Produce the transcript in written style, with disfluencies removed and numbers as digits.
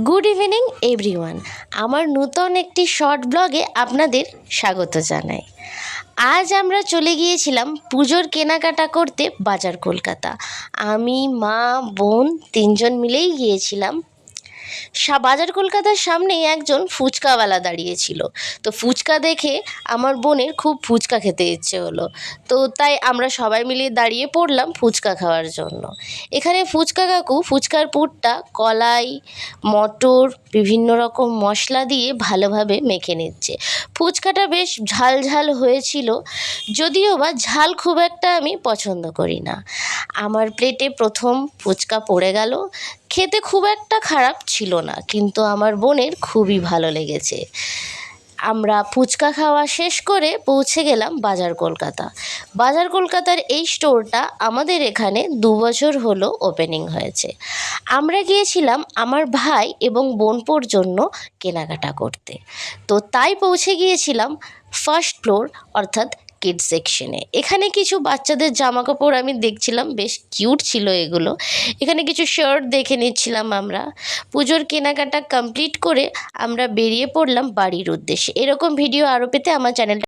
Good evening everyone. আমার নূতন একটি শর্ট ব্লগে আপনাদের স্বাগত জানাই। আজ আমরা চলে গিয়েছিলাম পুজোর কেনাকাটা করতে বাজার কলকাতা। আমি, মা, বোন তিনজন মিলেই গিয়েছিলাম। বাজার কলকাতার সামনেই একজন ফুচকাওয়ালা দাঁড়িয়েছিল। তো ফুচকা দেখে আমার বোনের খুব ফুচকা খেতে ইচ্ছে হলো। তো তাই আমরা সবাই মিলে দাঁড়িয়ে পড়লাম ফুচকা খাওয়ার জন্য। এখানে ফুচকা কাকু ফুচকার পুরটা কলাই, মটর, বিভিন্ন রকম মশলা দিয়ে ভালোভাবে মেখে নিচ্ছে। ফুচকাটা বেশ ঝাল ঝাল হয়েছিল, যদিও বা ঝাল খুব একটা আমি পছন্দ করি না। আমার প্লেটে প্রথম ফুচকা পড়ে গেল। খেতে খুব একটা খারাপ ছিল না, কিন্তু আমার বোনের খুবই ভালো লেগেছে। আমরা ফুচকা খাওয়া শেষ করে পৌঁছে গেলাম বাজার কলকাতা। বাজার কলকাতার এই স্টোরটা আমাদের এখানে 2 বছর হলো ওপেনিং হয়েছে। আমরা গিয়েছিলাম আমার ভাই এবং বোনপোর জন্য কেনাকাটা করতে। তো তাই পৌঁছে গিয়েছিলাম ফার্স্ট ফ্লোর অর্থাৎ কিডস সেকশনে। এখানে কিছু বাচ্চাদের জামাকাপড় আমি দেখছিলাম, বেশ কিউট ছিল এগুলো। এখানে কিছু শার্ট দেখে নিচ্ছিলাম আমরা। পুজোর কেনাকাটা কমপ্লিট করে আমরা বেরিয়ে পড়লাম বাড়ির উদ্দেশ্যে। এরকম ভিডিও আরও পেতে আমার চ্যানেলটা